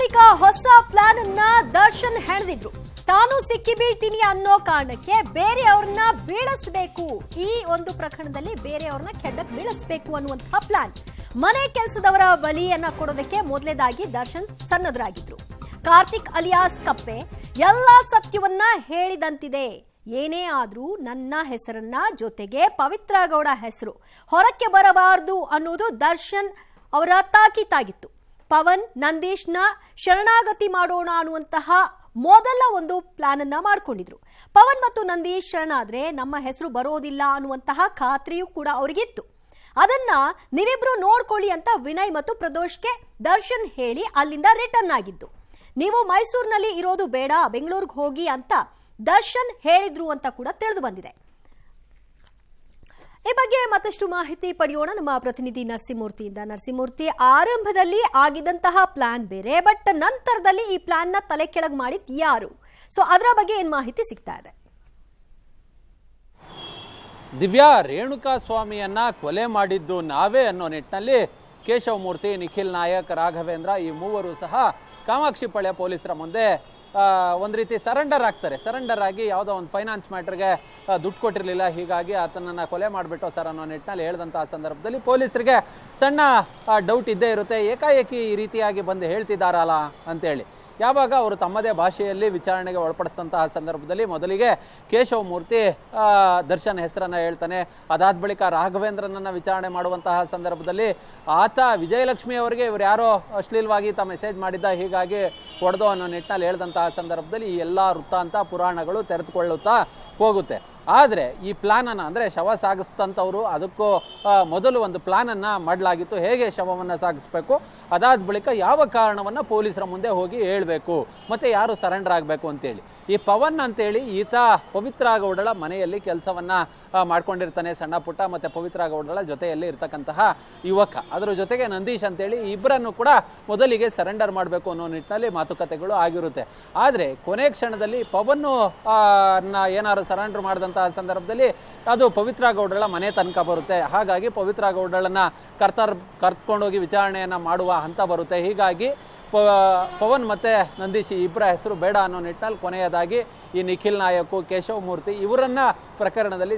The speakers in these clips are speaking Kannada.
ಬಳಿಕ ಹೊಸ ಪ್ಲಾನ್ ಅನ್ನ ದರ್ಶನ್ ಹೆಣೆದಿದ್ರು. ತಾನು ಸಿಕ್ಕಿ ಬೀಳ್ತೀನಿ ಅನ್ನೋ ಕಾರಣಕ್ಕೆ ಬೇರೆಯವ್ರನ್ನ ಬೀಳಿಸಬೇಕು, ಈ ಒಂದು ಪ್ರಕರಣದಲ್ಲಿ ಬೇರೆಯವ್ರನ್ನ ಕೆಡ್ಡಕ್ಕೆ ಬೀಳಿಸಬೇಕು ಅನ್ನುವಂತಹ ಪ್ಲಾನ್. ಮನೆ ಕೆಲಸದವರ ಬಲಿಯನ್ನ ಕೊಡೋದಕ್ಕೆ ಮೊದಲೇದಾಗಿ ದರ್ಶನ್ ಸನ್ನದ್ಧರಾಗಿದ್ರು. ಕಾರ್ತಿಕ್ ಅಲಿಯಾಸ್ ಕಪ್ಪೆ ಎಲ್ಲಾ ಸತ್ಯವನ್ನ ಹೇಳಿದಂತಿದೆ. ಏನೇ ಆದ್ರೂ ನನ್ನ ಹೆಸರನ್ನ ಜೊತೆಗೆ ಪವಿತ್ರ ಗೌಡ ಹೆಸರು ಹೊರಕ್ಕೆ ಬರಬಾರದು ಅನ್ನೋದು ದರ್ಶನ್ ಅವರ ತಾಕೀತಾಗಿತ್ತು. ಪವನ್ ನಂದೀಶ್ನ ಶರಣಾಗತಿ ಮಾಡೋಣ ಅನ್ನುವಂತಹ ಮೊದಲ ಒಂದು ಪ್ಲಾನ್ ಅನ್ನ ಮಾಡ್ಕೊಂಡಿದ್ರು. ಪವನ್ ಮತ್ತು ನಂದೀಶ್ ಶರಣಾದ್ರೆ ನಮ್ಮ ಹೆಸರು ಬರೋದಿಲ್ಲ ಅನ್ನುವಂತಹ ಖಾತ್ರಿಯೂ ಕೂಡ ಅವರಿಗಿತ್ತು. ಅದನ್ನ ನೀವಿಬ್ರು ನೋಡ್ಕೊಳ್ಳಿ ಅಂತ ವಿನಯ್ ಮತ್ತು ಪ್ರದೋಷ್ಗೆ ದರ್ಶನ್ ಹೇಳಿ ಅಲ್ಲಿಂದ ರಿಟರ್ನ್ ಆಗಿದ್ದು. ನೀವು ಮೈಸೂರಿನಲ್ಲಿ ಇರೋದು ಬೇಡ, ಬೆಂಗಳೂರಿಗೆ ಹೋಗಿ ಅಂತ ದರ್ಶನ್ ಹೇಳಿದ್ರು ಅಂತ ಕೂಡ ತಿಳಿದು ಬಂದಿದೆ. ಈ ಬಗ್ಗೆ ಮತ್ತಷ್ಟು ಮಾಹಿತಿ ಪಡೆಯೋಣ ನಮ್ಮ ಪ್ರತಿನಿಧಿ ನರಸಿಂಹಮೂರ್ತಿಯಿಂದ. ನರಸಿಂಹಮೂರ್ತಿ, ಆರಂಭದಲ್ಲಿ ಆಗಿದ್ದಂತಹ ಪ್ಲಾನ್ ಬೇರೆ, ಬಟ್ ನಂತರದಲ್ಲಿ ಈ ಪ್ಲಾನ್ ನ ತಲೆ ಕೆಳಗೆ ಮಾಡಿದ್ ಯಾರು? ಸೊ ಅದರ ಬಗ್ಗೆ ಏನ್ ಮಾಹಿತಿ ಸಿಗ್ತಾ ಇದೆ? ದಿವ್ಯಾ, ರೇಣುಕಾ ಸ್ವಾಮಿಯನ್ನ ಕೊಲೆ ಮಾಡಿದ್ದು ನಾವೇ ಅನ್ನೋ ನಿಟ್ಟಿನಲ್ಲಿ ಕೇಶವಮೂರ್ತಿ, ನಿಖಿಲ್ ನಾಯಕ್, ರಾಘವೇಂದ್ರ ಈ ಮೂವರು ಸಹ ಕಾಮಾಕ್ಷಿಪಾಳ್ಯ ಪೊಲೀಸರ ಮುಂದೆ ಒಂದು ರೀತಿ ಸರೆಂಡರ್ ಆಗ್ತಾರೆ. ಸರೆಂಡರ್ ಆಗಿ ಯಾವುದೋ ಒಂದು ಫೈನಾನ್ಸ್ ಮ್ಯಾಟರ್ಗೆ ದುಡ್ಡು ಕೊಟ್ಟಿರಲಿಲ್ಲ, ಹೀಗಾಗಿ ಆತನನ್ನು ಕೊಲೆ ಮಾಡಿಬಿಟ್ಟು ಸರ್ ಅನ್ನೋ ನಿಟ್ಟಿನಲ್ಲಿ ಹೇಳಿದಂತಹ ಸಂದರ್ಭದಲ್ಲಿ ಪೊಲೀಸರಿಗೆ ಸಣ್ಣ ಡೌಟ್ ಇದ್ದೇ ಇರುತ್ತೆ. ಏಕಾಏಕಿ ಈ ರೀತಿಯಾಗಿ ಬಂದು ಹೇಳ್ತಿದ್ದಾರಲ್ಲ ಅಂತೇಳಿ ಯಾವಾಗ ಅವರು ತಮ್ಮದೇ ಭಾಷೆಯಲ್ಲಿ ವಿಚಾರಣೆಗೆ ಒಳಪಡಿಸಿದಂತಹ ಸಂದರ್ಭದಲ್ಲಿ ಮೊದಲಿಗೆ ಕೇಶವಮೂರ್ತಿ ದರ್ಶನ್ ಹೆಸರನ್ನು ಹೇಳ್ತಾನೆ. ಅದಾದ ಬಳಿಕ ರಾಘವೇಂದ್ರನನ್ನು ವಿಚಾರಣೆ ಮಾಡುವಂತಹ ಸಂದರ್ಭದಲ್ಲಿ ಆತ ವಿಜಯಲಕ್ಷ್ಮಿ ಅವರಿಗೆ ಇವರು ಯಾರೋ ಅಶ್ಲೀಲವಾಗಿ ಮೆಸೇಜ್ ಮಾಡಿದ್ದ, ಹೀಗಾಗಿ ಹೊಡೆದು ಅನ್ನೋ ನಿಟ್ಟಿನಲ್ಲಿ ಹೇಳಿದಂತಹ ಸಂದರ್ಭದಲ್ಲಿ ಈ ಎಲ್ಲ ವೃತ್ತಾಂತ ಪುರಾಣಗಳು ತೆರೆದುಕೊಳ್ಳುತ್ತಾ ಹೋಗುತ್ತೆ. ಆದರೆ ಈ ಪ್ಲಾನನ್ನು ಅಂದರೆ ಶವ ಸಾಗಿಸ್ತಂಥವ್ರು ಅದಕ್ಕೂ ಮೊದಲು ಒಂದು ಪ್ಲಾನನ್ನು ಮಾಡಲಾಗಿತ್ತು, ಹೇಗೆ ಶವವನ್ನು ಸಾಗಿಸ್ಬೇಕು, ಅದಾದ ಬಳಿಕ ಯಾವ ಕಾರಣವನ್ನು ಪೊಲೀಸರ ಮುಂದೆ ಹೋಗಿ ಹೇಳಬೇಕು ಮತ್ತು ಯಾರು ಸರೆಂಡರ್ ಆಗಬೇಕು ಅಂತೇಳಿ. ಈ ಪವನ್ ಅಂತೇಳಿ ಈತ ಪವಿತ್ರ ಗೌಡಳ ಮನೆಯಲ್ಲಿ ಕೆಲಸವನ್ನು ಮಾಡ್ಕೊಂಡಿರ್ತಾನೆ, ಸಣ್ಣ ಪುಟ್ಟ, ಮತ್ತು ಪವಿತ್ರ ಗೌಡಳ ಜೊತೆಯಲ್ಲಿ ಇರ್ತಕ್ಕಂತಹ ಯುವಕ. ಅದರ ಜೊತೆಗೆ ನಂದೀಶ್ ಅಂತೇಳಿ ಇಬ್ಬರನ್ನು ಕೂಡ ಮೊದಲಿಗೆ ಸರೆಂಡರ್ ಮಾಡಬೇಕು ಅನ್ನೋ ನಿಟ್ಟಿನಲ್ಲಿ ಮಾತುಕತೆಗಳು ಆಗಿರುತ್ತೆ. ಆದರೆ ಕೊನೆ ಕ್ಷಣದಲ್ಲಿ ಪವನ್ನು ಏನಾದ್ರು ಸರೆಂಡರ್ ಮಾಡಿದಂತಹ ಸಂದರ್ಭದಲ್ಲಿ ಅದು ಪವಿತ್ರ ಗೌಡಳ ಮನೆ ತನಕ ಬರುತ್ತೆ. ಹಾಗಾಗಿ ಪವಿತ್ರ ಗೌಡಳನ್ನ ಕರ್ಕೊಂಡೋಗಿ ವಿಚಾರಣೆಯನ್ನು ಮಾಡುವ ಹಂತ ಬರುತ್ತೆ. ಹೀಗಾಗಿ ಪವನ್ ಮತ್ತು ನಂದೀಶ್ ಇಬ್ಬರ ಹೆಸರು ಬೇಡ ಅನ್ನೋ ನಿಟ್ಟಿನಲ್ಲಿ ಕೊನೆಯದಾಗಿ ಈ ನಿಖಿಲ್ ನಾಯಕ್, ಕೇಶವಮೂರ್ತಿ ಇವರನ್ನ ಪ್ರಕರಣದಲ್ಲಿ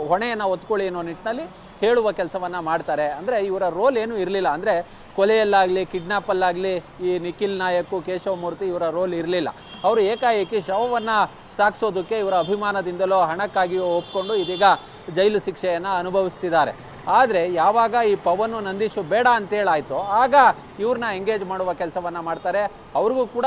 ಹೊಣೆಯನ್ನು ಒತ್ಕೊಳ್ಳಿ ಅನ್ನೋ ನಿಟ್ಟಿನಲ್ಲಿ ಹೇಳುವ ಕೆಲಸವನ್ನು ಮಾಡ್ತಾರೆ. ಅಂದರೆ ಇವರ ರೋಲ್ ಏನೂ ಇರಲಿಲ್ಲ, ಅಂದರೆ ಕೊಲೆಯಲ್ಲಾಗಲಿ ಕಿಡ್ನಾಪಲ್ಲಾಗಲಿ ಈ ನಿಖಿಲ್ ನಾಯಕ್, ಕೇಶವಮೂರ್ತಿ ಇವರ ರೋಲ್ ಇರಲಿಲ್ಲ. ಅವರು ಏಕಾಏಕಿ ಶವವನ್ನು ಸಾಗಿಸೋದಕ್ಕೆ ಇವರ ಅಭಿಮಾನದಿಂದಲೋ ಹಣಕ್ಕಾಗಿಯೋ ಒಪ್ಕೊಂಡು ಇದೀಗ ಜೈಲು ಶಿಕ್ಷೆಯನ್ನು ಅನುಭವಿಸ್ತಿದ್ದಾರೆ. ಆದರೆ ಯಾವಾಗ ಈ ಪವನು ನಂದೀಶು ಬೇಡ ಅಂತೇಳಾಯಿತು, ಆಗ ಇವ್ರನ್ನ ಎಂಗೇಜ್ ಮಾಡುವ ಕೆಲಸವನ್ನು ಮಾಡ್ತಾರೆ. ಅವ್ರಿಗೂ ಕೂಡ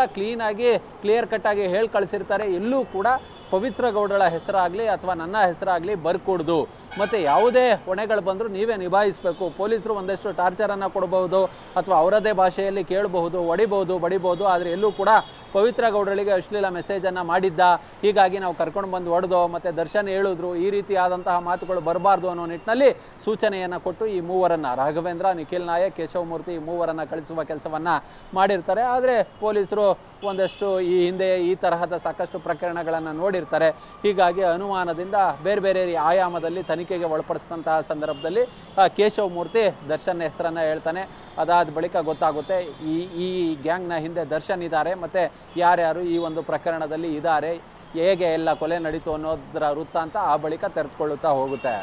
ಕ್ಲಿಯರ್ ಕಟ್ಟಾಗಿ ಹೇಳಿ ಕಳಿಸಿರ್ತಾರೆ, ಎಲ್ಲೂ ಕೂಡ ಪವಿತ್ರ ಗೌಡಳ ಹೆಸರಾಗಲಿ ಅಥವಾ ನನ್ನ ಹೆಸರಾಗಲಿ ಬರ್ಕೊಡ್ದು, ಮತ್ತು ಯಾವುದೇ ಹೊಣೆಗಳು ಬಂದರೂ ನೀವೇ ನಿಭಾಯಿಸಬೇಕು. ಪೊಲೀಸರು ಒಂದಷ್ಟು ಟಾರ್ಚರನ್ನು ಕೊಡಬಹುದು ಅಥವಾ ಅವರದೇ ಭಾಷೆಯಲ್ಲಿ ಕೇಳಬಹುದು, ಹೊಡಿಬಹುದು, ಬಡಿಬಹುದು, ಆದರೆ ಎಲ್ಲೂ ಕೂಡ ಪವಿತ್ರ ಗೌಡಳಿಗೆ ಅಶ್ಲೀಲ ಮೆಸೇಜನ್ನು ಮಾಡಿದ್ದ, ಹೀಗಾಗಿ ನಾವು ಕರ್ಕೊಂಡು ಬಂದು ಹೊಡೆದೋ ಮತ್ತು ದರ್ಶನ್ ಹೇಳಿದ್ರು, ಈ ರೀತಿಯಾದಂತಹ ಮಾತುಗಳು ಬರಬಾರ್ದು ಅನ್ನೋ ನಿಟ್ಟಿನಲ್ಲಿ ಸೂಚನೆಯನ್ನು ಕೊಟ್ಟು ಈ ಮೂವರನ್ನು ರಾಘವೇಂದ್ರ, ನಿಖಿಲ್ ನಾಯಕ್, ಕೇಶವಮೂರ್ತಿ ಈ ಮೂವರನ್ನು ಕಳಿಸುವ ಕೆಲಸವನ್ನು ಮಾಡಿರ್ತಾರೆ. ಆದರೆ ಪೊಲೀಸರು ಒಂದಷ್ಟು ಈ ಹಿಂದೆ ಈ ತರಹದ ಸಾಕಷ್ಟು ಪ್ರಕರಣಗಳನ್ನು ನೋಡಿರ್ತಾರೆ. ಹೀಗಾಗಿ ಅನುಮಾನದಿಂದ ಬೇರೆ ಬೇರೆ ಆಯಾಮದಲ್ಲಿ ತನಿಖೆಗೆ ಒಳಪಡಿಸಿದಂತಹ ಸಂದರ್ಭದಲ್ಲಿ ಕೇಶವಮೂರ್ತಿ ದರ್ಶನ್ ಹೆಸರನ್ನು ಹೇಳ್ತಾನೆ. ಅದಾದ ಬಳಿಕ ಗೊತ್ತಾಗುತ್ತೆ ಈ ಗ್ಯಾಂಗ್ನ ಹಿಂದೆ ದರ್ಶನ್ ಇದ್ದಾರೆ ಮತ್ತು ಯಾರ್ಯಾರು ಈ ಒಂದು ಪ್ರಕರಣದಲ್ಲಿ ಇದ್ದಾರೆ, ಹೇಗೆ ಎಲ್ಲ ಕೊಲೆ ನಡೀತು ಅನ್ನೋದರ ವೃತ್ತಾಂತ ಆ ಬಳಿಕ ತೆರೆದುಕೊಳ್ಳುತ್ತಾ ಹೋಗುತ್ತೆ.